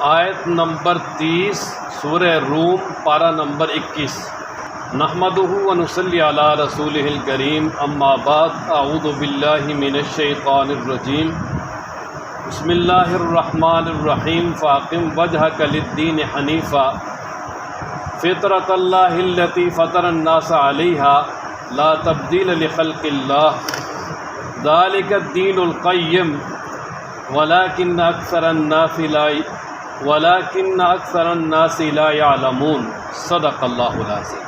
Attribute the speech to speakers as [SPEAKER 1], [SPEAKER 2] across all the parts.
[SPEAKER 1] آیت نمبر 30 سورہ روم پارہ نمبر 21۔ نحمدہ ونصلی علی رسولہ الکریم، اما بعد، اعوذ باللہ من الشیطان الرجیم، بسم اللہ الرحمن الرحیم۔ فاقم وجہک للدین حنیفا فطرۃ اللہ التی فطر الناس علیہا لا تبدیل لخلق اللہ ذالک الدین القیم ولکن اکثر الناس لا یعلمون۔ صدق اللہ العظیم۔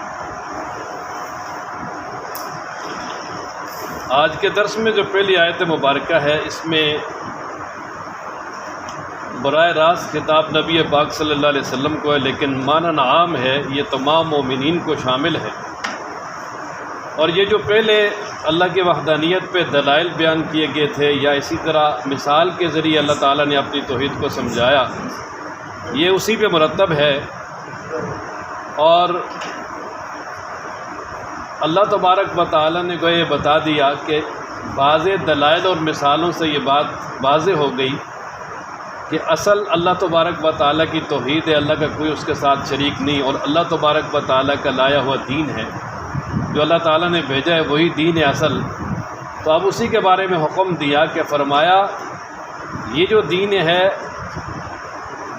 [SPEAKER 1] آج کے درس میں جو پہلی آیت مبارکہ ہے، اس میں براہ راست خطاب نبی پاک صلی اللہ علیہ وسلم کو ہے، لیکن معنی عام ہے، یہ تمام مومنین کو شامل ہے۔ اور یہ جو پہلے اللہ کی وحدانیت پہ دلائل بیان کیے گئے تھے، یا اسی طرح مثال کے ذریعے اللہ تعالیٰ نے اپنی توحید کو سمجھایا، یہ اسی پہ مرتب ہے۔ اور اللہ تبارک و تعالیٰ نے کو یہ بتا دیا کہ بعض دلائل اور مثالوں سے یہ بات واضح ہو گئی کہ اصل اللہ تبارک و تعالیٰ کی توحید ہے، اللہ کا کوئی اس کے ساتھ شریک نہیں، اور اللہ تبارک و تعالیٰ کا لایا ہوا دین ہے، جو اللہ تعالیٰ نے بھیجا ہے وہی دین ہے اصل۔ تو اب اسی کے بارے میں حکم دیا کہ فرمایا یہ جو دین ہے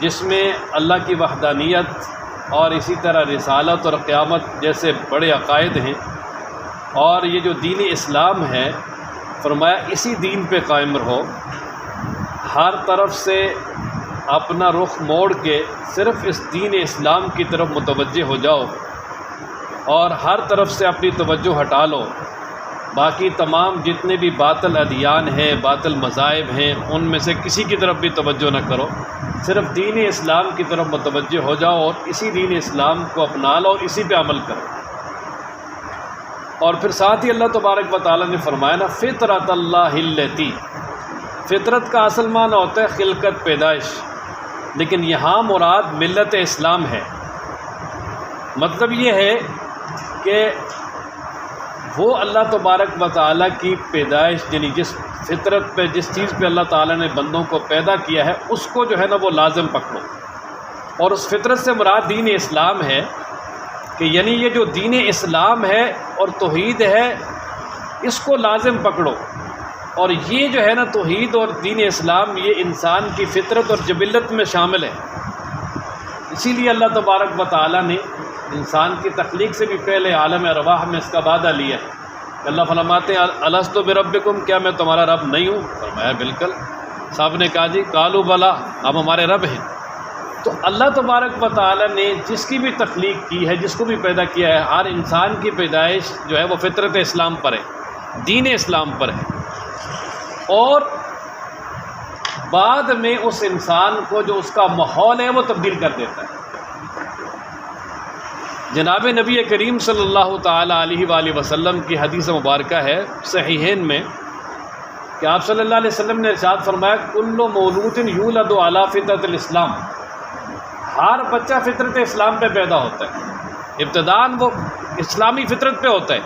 [SPEAKER 1] جس میں اللہ کی وحدانیت اور اسی طرح رسالت اور قیامت جیسے بڑے عقائد ہیں، اور یہ جو دین اسلام ہے، فرمایا اسی دین پہ قائم رہو، ہر طرف سے اپنا رخ موڑ کے صرف اس دین اسلام کی طرف متوجہ ہو جاؤ، اور ہر طرف سے اپنی توجہ ہٹا لو، باقی تمام جتنے بھی باطل ادیان ہیں، باطل مذاہب ہیں، ان میں سے کسی کی طرف بھی توجہ نہ کرو، صرف دین اسلام کی طرف متوجہ ہو جاؤ، اور اسی دین اسلام کو اپنا لو، اسی پہ عمل کرو۔ اور پھر ساتھ ہی اللہ تبارک و تعالیٰ نے فرمایا نا، فطرۃ اللہ التی، فطرت کا اصل معنی ہوتا ہے خلقت، پیدائش، لیکن یہاں مراد ملت اسلام ہے۔ مطلب یہ ہے کہ وہ اللہ تبارک و تعالیٰ کی پیدائش، یعنی جس فطرت پہ، جس چیز پہ اللہ تعالیٰ نے بندوں کو پیدا کیا ہے، اس کو جو ہے نا وہ لازم پکڑو۔ اور اس فطرت سے مراد دین اسلام ہے، کہ یعنی یہ جو دین اسلام ہے اور توحید ہے، اس کو لازم پکڑو۔ اور یہ جو ہے نا توحید اور دین اسلام، یہ انسان کی فطرت اور جبلت میں شامل ہے۔ اسی لیے اللہ تبارک و تعالیٰ نے انسان کی تخلیق سے بھی پہلے عالم ارواح میں اس کا وعدہ لیا ہے۔ اللہ فرماتے ہیں الستو بربکم، کیا میں تمہارا رب نہیں ہوں؟ فرمایا بالکل۔ صاحب نے کہا جی قالوا بلا، آپ ہمارے رب ہیں۔ تو اللہ تبارک و تعالیٰ نے جس کی بھی تخلیق کی ہے، جس کو بھی پیدا کیا ہے، ہر انسان کی پیدائش جو ہے وہ فطرت اسلام پر ہے، دین اسلام پر ہے۔ اور بعد میں اس انسان کو جو اس کا ماحول ہے وہ تبدیل کر دیتا ہے۔ جناب نبی کریم صلی اللہ تعالیٰ علیہ وآلہ وسلم کی حدیث مبارکہ ہے صحیحین میں، کہ آپ صلی اللہ علیہ وسلم نے ارشاد فرمایا کل مولود یولد علی فطرۃ الاسلام، ہر بچہ فطرت اسلام پہ پیدا ہوتا ہے، ابتداءً وہ اسلامی فطرت پہ ہوتا ہے۔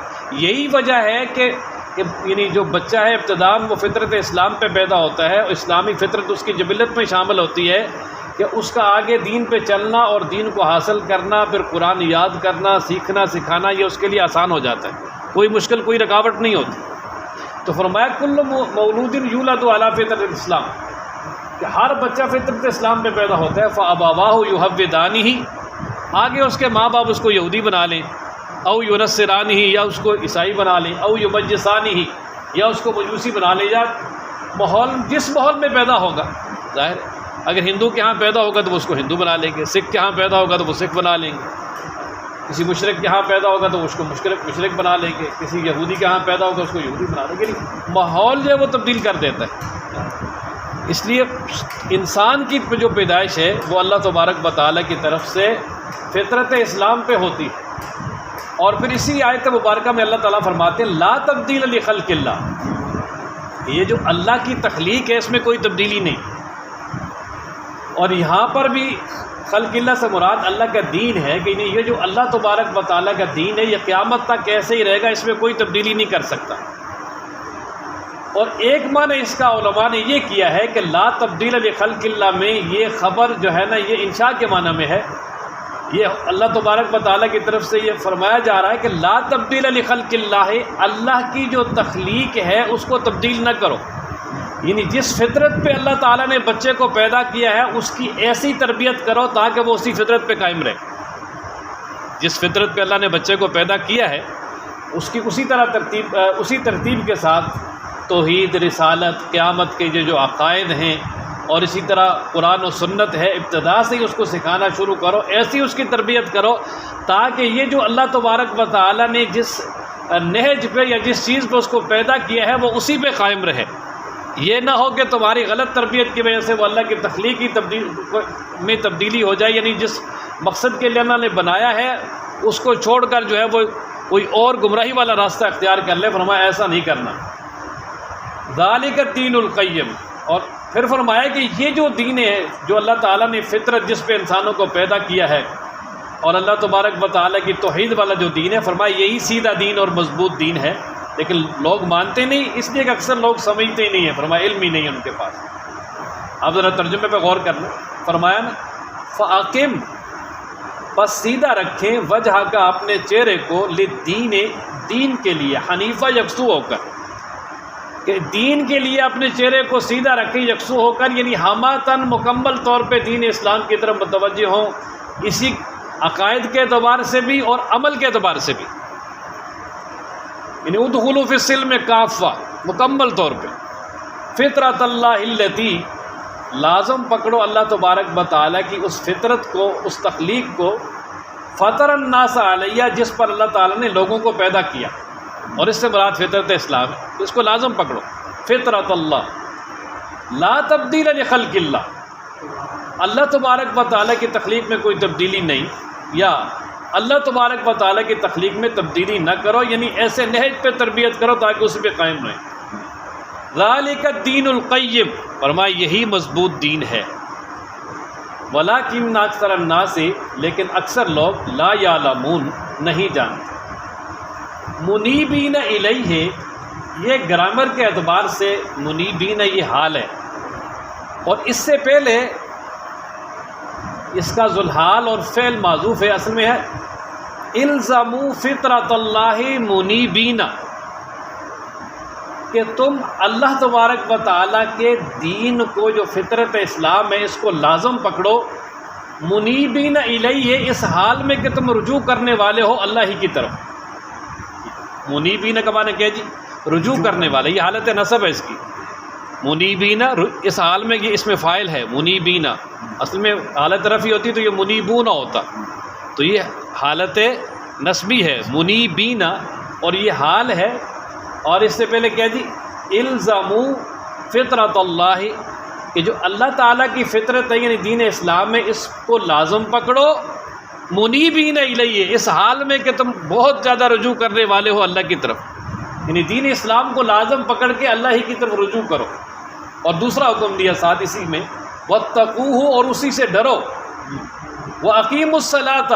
[SPEAKER 1] یہی وجہ ہے کہ یعنی جو بچہ ہے ابتداءً وہ فطرت اسلام پہ پیدا ہوتا ہے، اسلامی فطرت اس کی جبلت میں شامل ہوتی ہے، کہ اس کا آگے دین پہ چلنا اور دین کو حاصل کرنا، پھر قرآن یاد کرنا، سیکھنا سکھانا، یہ اس کے لیے آسان ہو جاتا ہے، کوئی مشکل، کوئی رکاوٹ نہیں ہوتی۔ تو فرمایا کل مولود یولد علی فطرۃ الاسلام، کہ ہر بچہ فطرت اسلام پہ پیدا ہوتا ہے۔ فابواہ یحودانہ، آگے اس کے ماں باپ اس کو یہودی بنا لیں، او ینصرانہ، یا اس کو عیسائی بنا لیں، او یمجسانہ، یا اس کو مجوسی بنا لیں، یا ماحول جس ماحول میں پیدا ہوگا، ظاہر ہے اگر ہندو کے ہاں پیدا ہوگا تو وہ اس کو ہندو بنا لیں گے، سکھ کے ہاں پیدا ہوگا تو وہ سکھ بنا لیں گے، کسی مشرک کے ہاں پیدا ہوگا تو اس کو مشرک بنا لیں گے، کسی یہودی کے ہاں پیدا ہوگا اس کو یہودی بنا لیں گے۔ ماحول جو ہے وہ تبدیل کر دیتا ہے۔ اس لیے انسان کی جو پیدائش ہے وہ اللہ تبارک و تعالیٰ کی طرف سے فطرت اسلام پہ ہوتی ہے۔ اور پھر اسی آیت مبارکہ میں اللہ تعالیٰ فرماتے ہیں لا تبدیل لخلق اللہ، یہ جو اللہ کی تخلیق ہے اس میں کوئی تبدیلی نہیں۔ اور یہاں پر بھی خلق اللہ سے مراد اللہ کا دین ہے، کہ یہ جو اللہ تبارک و تعالیٰ کا دین ہے یہ قیامت تک ایسے ہی رہے گا، اس میں کوئی تبدیلی نہیں کر سکتا۔ اور ایک معنی اس کا علماء نے یہ کیا ہے کہ لا تبدیل لخلق اللہ میں یہ خبر جو ہے نا یہ انشاء کے معنی میں ہے. یہ اللہ تبارک و تعالیٰ کی طرف سے یہ فرمایا جا رہا ہے کہ لا تبدیل لخلق اللہ، اللہ کی جو تخلیق ہے اس کو تبدیل نہ کرو. یعنی جس فطرت پہ اللہ تعالیٰ نے بچے کو پیدا کیا ہے اس کی ایسی تربیت کرو تاکہ وہ اسی فطرت پہ قائم رہے. جس فطرت پہ اللہ نے بچے کو پیدا کیا ہے اس کی اسی ترتیب کے ساتھ توحید، رسالت، قیامت کے جو عقائد ہیں اور اسی طرح قرآن و سنت ہے ابتدا سے ہی اس کو سکھانا شروع کرو. ایسی اس کی تربیت کرو تاکہ یہ جو اللہ تبارک و تعالیٰ نے جس نہج پہ یا جس چیز پہ اس کو پیدا کیا ہے وہ اسی پہ قائم رہے. یہ نہ ہو کہ تمہاری غلط تربیت کی وجہ سے وہ اللہ کی تخلیقی میں تبدیلی ہو جائے. یعنی جس مقصد کے لیے اللہ نے بنایا ہے اس کو چھوڑ کر جو ہے وہ کوئی اور گمراہی والا راستہ اختیار کر لے. فرمایا ایسا نہیں کرنا. ذالک الدین القیم. اور پھر فرمایا کہ یہ جو دین ہے جو اللہ تعالیٰ نے فطرت جس پہ انسانوں کو پیدا کیا ہے اور اللہ تبارک و تعالیٰ کی توحید والا جو دین ہے، فرمایا یہی سیدھا دین اور مضبوط دین ہے. لیکن لوگ مانتے نہیں، اس لیے کہ اکثر لوگ سمجھتے ہی نہیں ہیں. فرمایا علم ہی نہیں ہے ان کے پاس. آپ ذرا ترجمے پہ غور کر لیں. فرمایا نا فاقم، بس سیدھا رکھیں، وجہ کا اپنے چہرے کو، لدین، دین کے لیے، حنیفہ یکسو ہو کر، کہ دین کے لیے اپنے چہرے کو سیدھا رکھیں یکسو ہو کر. یعنی ہماتن مکمل طور پہ دین اسلام کی طرف متوجہ ہوں، اسی عقائد کے اعتبار سے بھی اور عمل کے اعتبار سے بھی. یعنی ادخلوا فی السلم کافہ، مکمل طور پہ. فطرت اللہ التی، لازم پکڑو اللہ تبارک و تعالیٰ کی اس فطرت کو، اس تخلیق کو، فطر الناس علیہ، جس پر اللہ تعالیٰ نے لوگوں کو پیدا کیا. اور اس سے مراد فطرت اسلام ہے، اس کو لازم پکڑو. فطرت اللہ لا تبدیل لخلق اللہ، اللہ تبارک و تعالیٰ کی تخلیق میں کوئی تبدیلی نہیں، یا اللہ تبارک و تعالیٰ کی تخلیق میں تبدیلی نہ کرو. یعنی ایسے نہج پہ تربیت کرو تاکہ اس پہ قائم رہے. ذالک الدین القیم، فرمایا یہی مضبوط دین ہے. ولکن اکثر الناس، لیکن اکثر لوگ، لا یعلمون، نہیں جانتے. منیبین الیہ، یہ گرامر کے اعتبار سے منیبین یہ حال ہے، اور اس سے پہلے اس کا ذوالحال اور فعل معذوف ہے. اصل میں ہے الزموا فطرت اللہ منیبین، کہ تم اللہ تبارک و تعالیٰ کے دین کو جو فطرت اسلام ہے اس کو لازم پکڑو. منیبین الیہ، اس حال میں کہ تم رجوع کرنے والے ہو اللہ ہی کی طرف. منیبین کا معنی کیا جی؟ رجوع کرنے والے. یہ حالت نصب ہے اس کی. منیبین، اس حال میں یہ اس میں فاعل ہے منیبین. اصل میں حالت رفعی ہوتی تو یہ منیبون ہوتا، تو یہ حالت نصبی ہے منیبین، اور یہ حال ہے. اور اس سے پہلے کیا جی؟ الزموا فطرت اللہ، کہ جو اللہ تعالیٰ کی فطرت ہے یعنی دین اسلام میں، اس کو لازم پکڑو. منیبین الیہ، اس حال میں کہ تم بہت زیادہ رجوع کرنے والے ہو اللہ کی طرف. یعنی دین اسلام کو لازم پکڑ کے اللہ ہی کی طرف رجوع کرو. اور دوسرا حکم دیا ساتھ اسی میں، واتقوہ، اور اسی سے ڈرو. واقیموا الصلاۃ،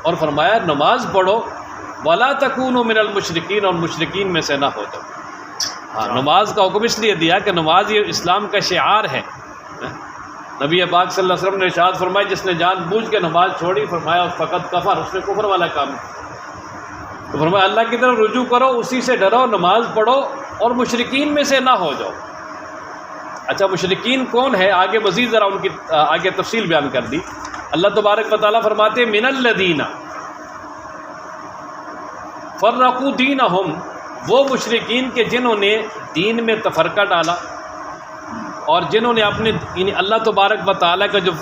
[SPEAKER 1] اور فرمایا نماز پڑھو. ولا تکونوا من المشرکین، اور مشرکین میں سے نہ ہو جاؤ. ہاں، نماز کا حکم اس لیے دیا کہ نماز یہ اسلام کا شعار ہے. نبی پاک صلی اللہ علیہ وسلم نے ارشاد فرمایا جس نے جان بوجھ کے نماز چھوڑی، فرمایا فقط کفر، اس نے کفر والا کام ہے. تو فرمایا اللہ کی طرف رجوع کرو، اسی سے ڈرو، نماز پڑھو، اور مشرکین میں سے نہ ہو جاؤ. اچھا، مشرکین کون ہے؟ آگے مزید ذرا ان کی آگے تفصیل بیان کر دی. اللہ تبارک و تعالیٰ فرماتے ہیں من الذین فرقوا دینہم، وہ مشرکین کے جنہوں نے دین میں تفرقہ ڈالا اور جنہوں نے اپنے یعنی اللہ تبارک و تعالیٰ کا جو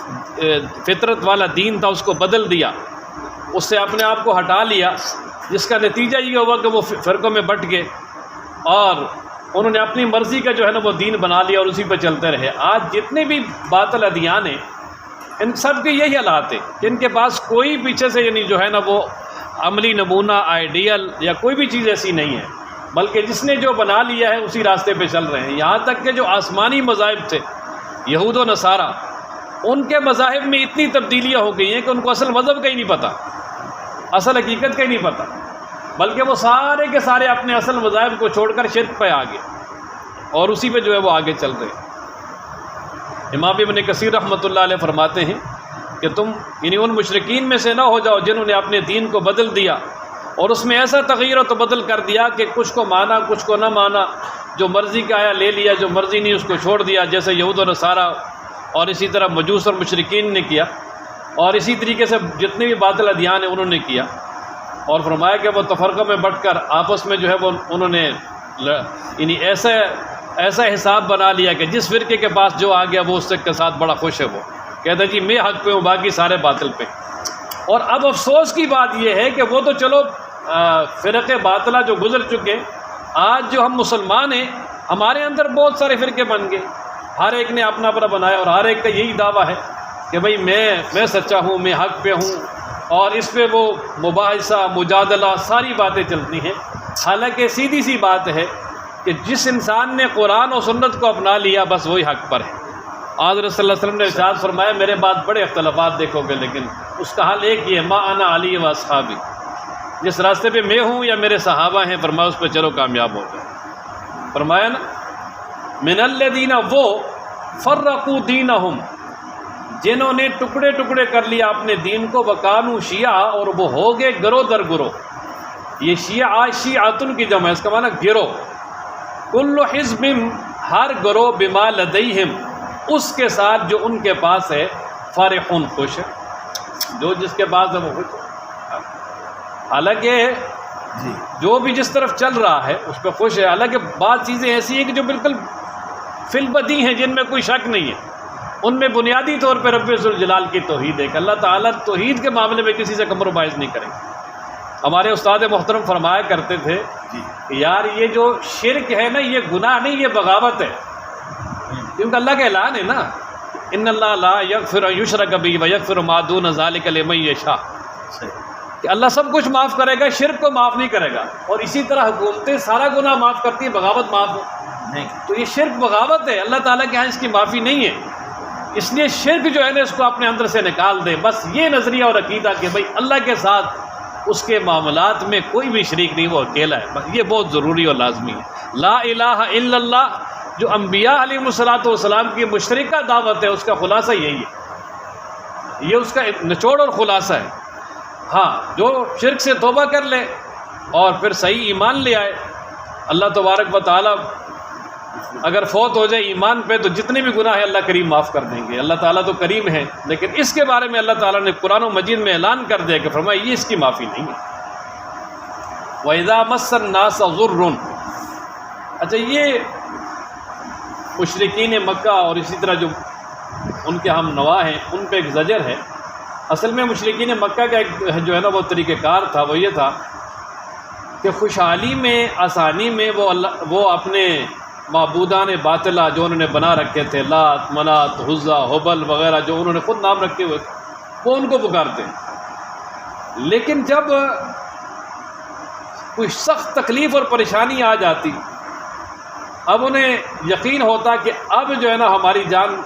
[SPEAKER 1] فطرت والا دین تھا اس کو بدل دیا، اس سے اپنے آپ کو ہٹا لیا، جس کا نتیجہ یہ ہوا کہ وہ فرقوں میں بٹ گئے اور انہوں نے اپنی مرضی کا جو ہے نا وہ دین بنا لیا اور اسی پہ چلتے رہے. آج جتنے بھی باطل ادیان ہیں ان سب کے یہی حالات ہیں کہ ان کے پاس کوئی پیچھے سے یعنی جو ہے نا وہ عملی نمونہ، آئیڈیل یا کوئی بھی چیز ایسی نہیں ہے، بلکہ جس نے جو بنا لیا ہے اسی راستے پہ چل رہے ہیں. یہاں تک کہ جو آسمانی مذاہب تھے یہود و نصارہ، ان کے مذاہب میں اتنی تبدیلیاں ہو گئی ہیں کہ ان کو اصل مذہب کا ہی نہیں پتہ، اصل حقیقت کا ہی نہیں پتہ، بلکہ وہ سارے کے سارے اپنے اصل مذاہب کو چھوڑ کر شرک پہ آ گئے. اور اسی پہ جو ہے وہ آگے چل رہے ہیں۔ امام ابن کثیر رحمۃ اللہ علیہ فرماتے ہیں کہ تم یعنی ان مشرکین میں سے نہ ہو جاؤ جنہوں نے اپنے دین کو بدل دیا اور اس میں ایسا تغیر و تبدل کر دیا کہ کچھ کو مانا کچھ کو نہ مانا، جو مرضی کا آیا لے لیا، جو مرضی نہیں اس کو چھوڑ دیا، جیسے یہود و نصارہ اور اسی طرح مجوس اور مشرکین نے کیا، اور اسی طریقے سے جتنے بھی باطل ادیان ہیں انہوں نے کیا۔ اور فرمایا کہ وہ تفرقوں میں بٹ کر آپس میں جو ہے وہ انہوں نے یعنی ایسا حساب بنا لیا کہ جس فرقے کے پاس جو آ گیا وہ اس کے ساتھ بڑا خوش ہے، وہ کہتا ہے جی میں حق پہ ہوں باقی سارے باطل پہ۔ اور اب افسوس کی بات یہ ہے کہ وہ تو چلو فرقے باطلہ جو گزر چکے، آج جو ہم مسلمان ہیں ہمارے اندر بہت سارے فرقے بن گئے، ہر ایک نے اپنا اپنا بنایا اور ہر ایک کا یہی دعویٰ ہے کہ بھئی میں سچا ہوں، میں حق پہ ہوں، اور اس پہ وہ مباحثہ مجادلہ ساری باتیں چلتی ہیں۔ حالانکہ سیدھی سی بات ہے کہ جس انسان نے قرآن و سنت کو اپنا لیا بس وہی حق پر ہے۔ حضرت صلی اللہ علیہ وسلم نے ارشاد فرمایا میرے بعد بڑے اختلافات دیکھو گے، لیکن اس کا حل ایک ہی ہے، ما انا علی و اصحابی، جس راستے پہ میں ہوں یا میرے صحابہ ہیں فرمایا اس پہ چلو کامیاب ہو گئے۔ فرمایا نا من الذین وہ فرقوا دینہم، جنہوں نے ٹکڑے ٹکڑے کر لیا اپنے دین کو، وکانوا شیعہ، اور وہ ہو گئے گروہ در گروہ۔ یہ شیعہ شیعتن کی جمع ہے، اس کا معنی گروہ۔ کل حزب، ہر گروہ، بما لدیہم، اس کے ساتھ جو ان کے پاس ہے، فرحون، خوش ہے، جو جس کے پاس ہے وہ خوش ہے۔ حالانکہ جو بھی جس طرف چل رہا ہے اس پہ خوش ہے، حالانکہ بعض چیزیں ایسی ہیں کہ جو بالکل فی البدی ہیں، جن میں کوئی شک نہیں ہے۔ ان میں بنیادی طور پہ رب ذوالجلال کی توحید ہے کہ اللہ تعالیٰ توحید کے معاملے میں کسی سے کمپرومائز نہیں کریں گے۔ ہمارے استاد محترم فرمایا کرتے تھے کہ یار یہ جو شرک ہے نا یہ گناہ نہیں، یہ بغاوت ہے، کیونکہ اللہ کا اعلان ہے نا ان اللہ لا یغفر ان یشرک بہ ویغفر ما دون ذلک لمن یشاء، کہ اللہ سب کچھ معاف کرے گا، شرک کو معاف نہیں کرے گا۔ اور اسی طرح حکومتیں سارا گناہ معاف کرتی ہیں، بغاوت معاف نہیں، تو یہ شرک بغاوت ہے، اللہ تعالیٰ کے ہاں اس کی معافی نہیں ہے۔ اس لیے شرک جو ہے نا اس کو اپنے اندر سے نکال دے، بس یہ نظریہ اور عقیدہ کہ بھائی اللہ کے ساتھ اس کے معاملات میں کوئی بھی شریک نہیں، وہ اکیلا ہے، بس یہ بہت ضروری اور لازمی ہے۔ لا الہ الا اللہ جو انبیاء علیہ الصلوۃ والسلام کی مشترکہ دعوت ہے، اس کا خلاصہ یہی ہے، یہ اس کا نچوڑ اور خلاصہ ہے۔ ہاں جو شرک سے توبہ کر لے اور پھر صحیح ایمان لے آئے، اللہ تبارک و تعالیٰ اگر فوت ہو جائے ایمان پہ تو جتنے بھی گناہ ہیں اللہ کریم معاف کر دیں گے۔ اللہ تعالیٰ تو کریم ہے، لیکن اس کے بارے میں اللہ تعالیٰ نے قرآن و مجید میں اعلان کر دیا کہ فرمایا یہ اس کی معافی نہیں ہے۔ وَإِذَا مَسَّ النَّاسَ ضُرٌّ، اچھا یہ مشرکین مکہ اور اسی طرح جو ان کے ہم نوا ہیں ان پہ ایک زجر ہے۔ اصل میں مشرکین مکہ کا ایک جو ہے نا وہ طریقہ کار تھا، وہ یہ تھا کہ خوشحالی میں آسانی میں وہ اپنے معبودان باطلہ جو انہوں نے بنا رکھے تھے، لات منات عزا حبل وغیرہ جو انہوں نے خود نام رکھے ہوئے تھے، وہ ان کو پکارتے ہیں۔ لیکن جب کوئی سخت تکلیف اور پریشانی آ جاتی، اب انہیں یقین ہوتا کہ اب جو ہے نا ہماری جان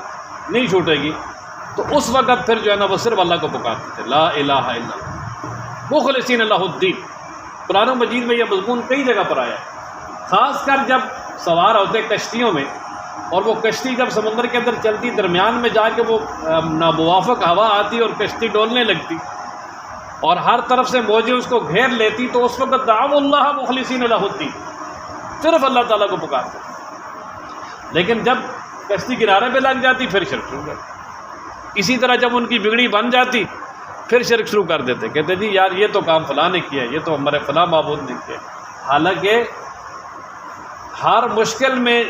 [SPEAKER 1] نہیں چھوٹے گی، تو اس وقت پھر جو ہے نا وہ صرف اللہ کو پکارتے تھے، لا الہ الا اللہ مخلصین لہ الدین۔ قرآن مجید میں یہ مضمون کئی جگہ پر آیا ہے، خاص کر جب سوار ہوتے کشتیوں میں اور وہ کشتی جب سمندر کے اندر چلتی، درمیان میں جا کے وہ ناموافق ہوا آتی اور کشتی ڈولنے لگتی اور ہر طرف سے موجیں اس کو گھیر لیتی، تو اس وقت دعوا اللہ مخلصین لہ الدین، صرف اللہ تعالیٰ کو پکارتے۔ لیکن جب کشتی کنارے پہ لگ جاتی پھر شرک شروع کر، اسی طرح جب ان کی بگڑی بن جاتی پھر شرک شروع کر دیتے، کہتے جی یار یہ تو کام فلاں نے کیا، یہ تو ہمارے فلاں معبود نے کیا۔ حالانکہ ہر مشکل میں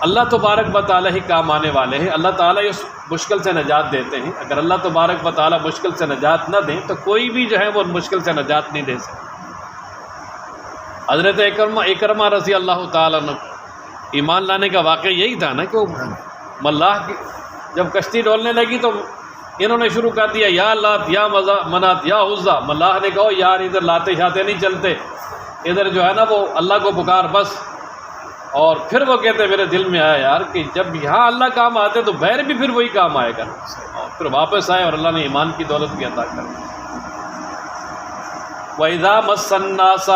[SPEAKER 1] اللہ تبارک و تعالیٰ ہی کام آنے والے ہیں، اللہ تعالیٰ اس مشکل سے نجات دیتے ہیں۔ اگر اللہ تبارک و تعالیٰ مشکل سے نجات نہ دیں تو کوئی بھی جو ہے وہ مشکل سے نجات نہیں دے سکتا۔ حضرت اکرمہ رضی اللہ تعالیٰ عنہ ایمان لانے کا واقعہ یہی تھا نا کہ وہ ملاح کی جب کشتی ڈولنے لگی تو انہوں نے شروع کر دیا یا لات یا منات یا عزا۔ ملاح نے کہا یار ادھر لاتے شاتے نہیں چلتے، ادھر جو ہے نا وہ اللہ کو پکار بس۔ اور پھر وہ کہتے میرے دل میں آیا یار کہ جب یہاں اللہ کام آتے تو بہر بھی پھر وہی کام آئے گا، اور پھر واپس آئے اور اللہ نے ایمان کی دولت بھی عطا کر دی۔ وَإِذَا مَسَّ النَّاسَ،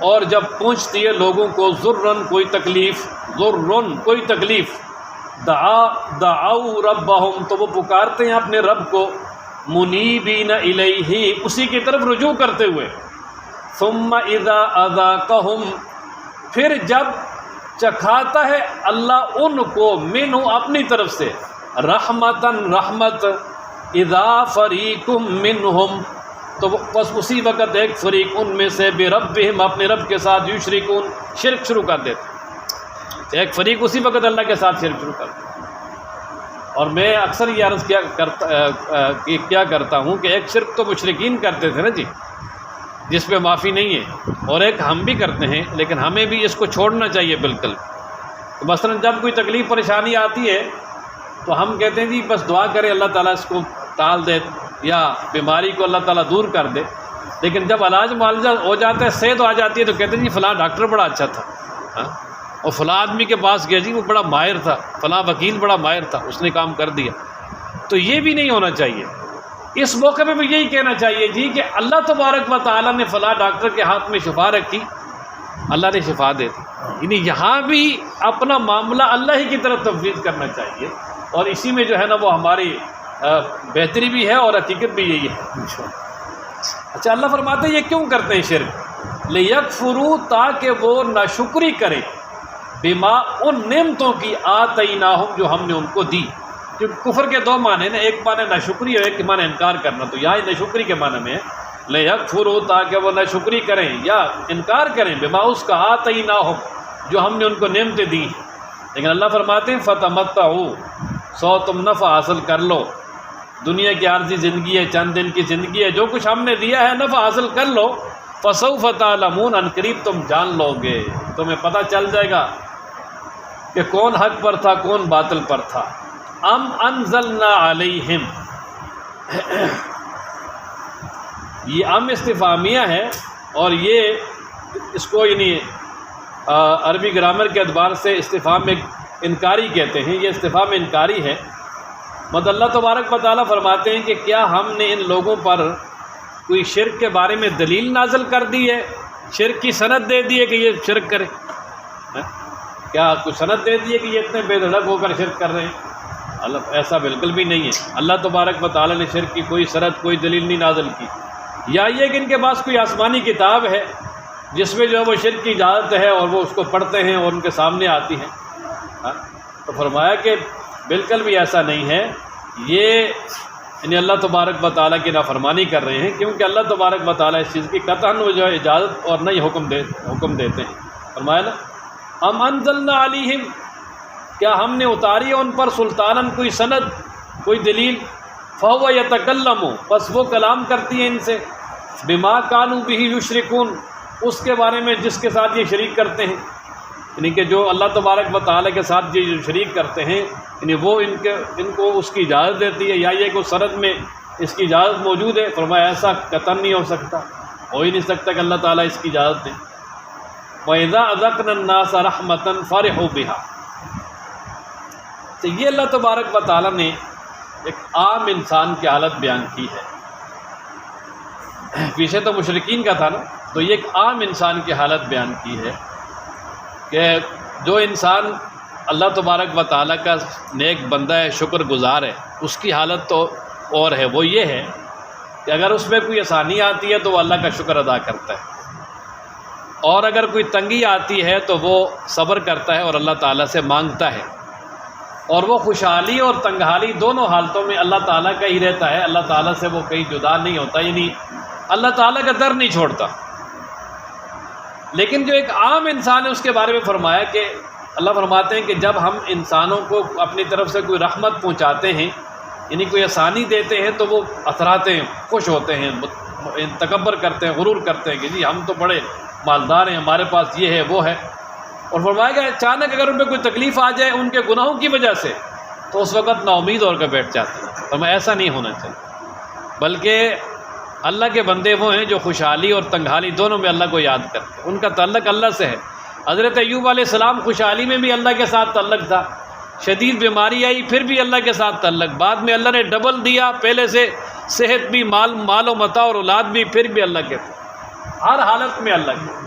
[SPEAKER 1] اور جب پہنچتی ہے لوگوں کو ضرن کوئی تکلیف، ضرن کوئی تکلیف، دعوا ربہم تو وہ پکارتے ہیں اپنے رب کو، منیبین الیہ اسی کی طرف رجوع کرتے ہوئے، ثم اذا اذاقہم پھر جب چکھاتا ہے اللہ ان کو منہ اپنی طرف سے رحمتاً رحمت، اذا فریق منہم تو بس اسی وقت ایک فریق ان میں سے بربہم اپنے رب کے ساتھ یشرکون شرک شروع کر دیتے، ایک فریق اسی وقت اللہ کے ساتھ شرک شروع کر دیتے۔ اور میں اکثر یہ عرض کیا کرتا ہوں کہ ایک شرک تو مشرکین کرتے تھے نا جی، جس پہ معافی نہیں ہے، اور ایک ہم بھی کرتے ہیں، لیکن ہمیں بھی اس کو چھوڑنا چاہیے بالکل۔ تو مثلا جب کوئی تکلیف پریشانی آتی ہے تو ہم کہتے ہیں جی بس دعا کریں اللہ تعالیٰ اس کو ٹال دے یا بیماری کو اللہ تعالیٰ دور کر دے، لیکن جب علاج معالجہ ہو جاتا ہے، صحت آ جاتی ہے تو کہتے ہیں جی فلاں ڈاکٹر بڑا اچھا تھا، ہاں اور فلاں آدمی کے پاس گیا جی وہ بڑا ماہر تھا، فلاں وکیل بڑا ماہر تھا، اس نے کام کر دیا۔ تو یہ بھی نہیں ہونا چاہیے۔ اس موقع پہ بھی یہی کہنا چاہیے جی کہ اللہ تبارک و تعالیٰ نے فلاں ڈاکٹر کے ہاتھ میں شفا رکھی، اللہ نے شفا دے دی، یعنی یہاں بھی اپنا معاملہ اللہ ہی کی طرف تفویض کرنا چاہیے، اور اسی میں جو ہے نا وہ ہماری بہتری بھی ہے اور حقیقت بھی یہی ہے۔ اچھا اللہ فرماتے ہیں یہ کیوں کرتے ہیں شرک؟ لیکفروا تاکہ وہ ناشکری کریں، بما ان نعمتوں کی آتیناہم جو ہم نے ان کو دی۔ کیونکہ کفر کے دو معنی ہیں، ایک معنی ناشکری اور ایک معنی انکار کرنا، تو یہاں ناشکری کے معنی میں ہے لیکفروا تاکہ وہ ناشکری کریں یا انکار کریں، بما اس کا آتیناہم جو ہم نے ان کو نعمتیں دی۔ لیکن اللہ فرماتے ہیں فتمتعوا سو تم نفع حاصل کر لو، دنیا کی عارضی زندگی ہے، چند دن کی زندگی ہے، جو کچھ ہم نے دیا ہے نفع حاصل کر لو، فسوف تعلمون عنقریب تم جان لو گے، تمہیں پتہ چل جائے گا کہ کون حق پر تھا کون باطل پر تھا۔ ام انزلنا علیہم، یہ ام استفہامیہ ہے، اور یہ اس کو یعنی عربی گرامر کے اعتبار سے استفہام انکاری کہتے ہیں، یہ استفہام انکاری ہے۔ مطلب اللہ تبارک و تعالیٰ فرماتے ہیں کہ کیا ہم نے ان لوگوں پر کوئی شرک کے بارے میں دلیل نازل کر دی ہے، شرک کی سند دے دی ہے کہ یہ شرک کرے؟ کیا کوئی سند دے دی ہے کہ یہ اتنے بے دھڑک ہو کر شرک کر رہے ہیں؟ اللہ ایسا بالکل بھی نہیں ہے۔ اللہ تبارک و تعالیٰ نے شرک کی کوئی سند کوئی دلیل نہیں نازل کی، یا یہ کہ ان کے پاس کوئی آسمانی کتاب ہے جس میں جو ہے وہ شرک کی اجازت ہے اور وہ اس کو پڑھتے ہیں اور ان کے سامنے آتی ہیں۔ تو فرمایا کہ بالکل بھی ایسا نہیں ہے، یہ یعنی اللہ تبارک و تعالیٰ کی نافرمانی کر رہے ہیں، کیونکہ اللہ تبارک و تعالیٰ اس چیز کی قطعاً وہ جو ہے اجازت اور نہ ہی حکم دیتے ہیں۔ فرمایا نا ام انزلنا علیہم، کیا ہم نے اتاری ہے ان پر سلطاناً کوئی سند کوئی دلیل، فہو یتکلم بس وہ کلام کرتی ہیں ان سے، بما کانوا بہ یشرکون اس کے بارے میں جس کے ساتھ یہ شریک کرتے ہیں، یعنی کہ جو اللہ تبارک و تعالیٰ کے ساتھ یہ شریک کرتے ہیں، یعنی وہ ان کو اس کی اجازت دیتی ہے، یا یہ کہ سند میں اس کی اجازت موجود ہے۔ فرمایا ایسا قطعاً نہیں ہو سکتا، ہو ہی نہیں سکتا کہ اللہ تعالیٰ اس کی اجازت دے۔ وَإِذَا أَذَقْنَا النَّاسَ رَحْمَةً فَرِحُوا بِهَا، تو یہ اللہ تبارک و تعالیٰ نے ایک عام انسان کی حالت بیان کی ہے۔ پیچھے تو مشرکین کا تھا نا، تو یہ ایک عام انسان کی حالت بیان کی ہے کہ جو انسان اللہ تبارک و تعالیٰ کا نیک بندہ ہے، شکر گزار ہے، اس کی حالت تو اور ہے، وہ یہ ہے کہ اگر اس میں کوئی آسانی آتی ہے تو وہ اللہ کا شکر ادا کرتا ہے، اور اگر کوئی تنگی آتی ہے تو وہ صبر کرتا ہے اور اللہ تعالیٰ سے مانگتا ہے، اور وہ خوشحالی اور تنگحالی دونوں حالتوں میں اللہ تعالیٰ کا ہی رہتا ہے، اللہ تعالیٰ سے وہ کہیں جدا نہیں ہوتا، یعنی اللہ تعالیٰ کا در نہیں چھوڑتا۔ لیکن جو ایک عام انسان ہے اس کے بارے میں فرمایا کہ اللہ فرماتے ہیں کہ جب ہم انسانوں کو اپنی طرف سے کوئی رحمت پہنچاتے ہیں، یعنی کوئی آسانی دیتے ہیں، تو وہ اتراتے ہیں، خوش ہوتے ہیں، تکبر کرتے ہیں، غرور کرتے ہیں کہ جی ہم تو بڑے مالدار ہیں، ہمارے پاس یہ ہے وہ ہے۔ اور فرمایا کہ اچانک اگر ان پہ کوئی تکلیف آ جائے ان کے گناہوں کی وجہ سے تو اس وقت نا امید ہو کر بیٹھ جاتے ہیں۔ فرمایا ایسا نہیں ہونا چاہیے، بلکہ اللہ کے بندے وہ ہیں جو خوشحالی اور تنگحالی دونوں میں اللہ کو یاد کرتے ہیں، ان کا تعلق اللہ سے ہے۔ حضرت ایوب علیہ السلام خوشحالی میں بھی اللہ کے ساتھ تعلق تھا، شدید بیماری آئی پھر بھی اللہ کے ساتھ تعلق، بعد میں اللہ نے ڈبل دیا، پہلے سے صحت بھی، مال و متاع اور اولاد بھی، پھر بھی اللہ کے، ہر حالت میں اللہ کے۔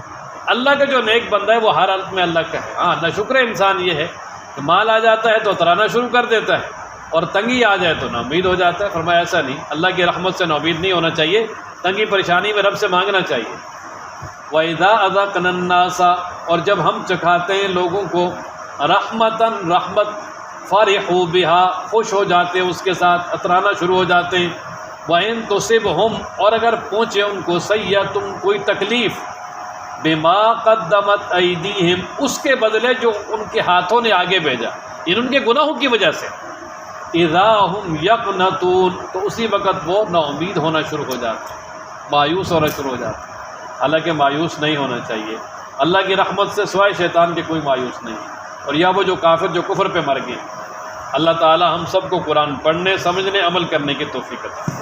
[SPEAKER 1] اللہ کا جو نیک بندہ ہے وہ ہر حالت میں اللہ کا ہے۔ ہاں ناشکر انسان یہ ہے کہ مال آ جاتا ہے تو اترانا شروع کر دیتا ہے، اور تنگی آ جائے تو نا امید ہو جاتا ہے۔ فرمایا ایسا نہیں، اللہ کی رحمت سے نا امید نہیں ہونا چاہیے، تنگی پریشانی میں رب سے مانگنا چاہیے۔ وَإِذَا أَذَقْنَا النَّاسَ، اور جب ہم چکھاتے ہیں لوگوں کو رحمتاً رحمت، فَرِحُوا بِهَا، خوش ہو جاتے ہیں اس کے ساتھ، اترانا شروع ہو جاتے ہیں۔ وَإِن تُصِبْهُمْ، اور اگر پہنچے ان کو سیئۃ، کوئی تکلیف، بِمَا قَدَّمَتْ أَيْدِيهِمْ، اس کے بدلے جو ان کے ہاتھوں نے آگے بھیجا، ان کے گناہوں کی وجہ سے، اِذَا هُمْ يَقْنَطُونَ، تو اسی وقت وہ نا امید ہونا شروع ہو جاتے ہیں، مایوس ہونا شروع ہو جاتے ہیں۔ حالانکہ مایوس نہیں ہونا چاہیے، اللہ کی رحمت سے سوائے شیطان کے کوئی مایوس نہیں، اور یا وہ جو کافر جو کفر پہ مر گئے۔ اللہ تعالی ہم سب کو قرآن پڑھنے، سمجھنے، عمل کرنے کی توفیق عطا۔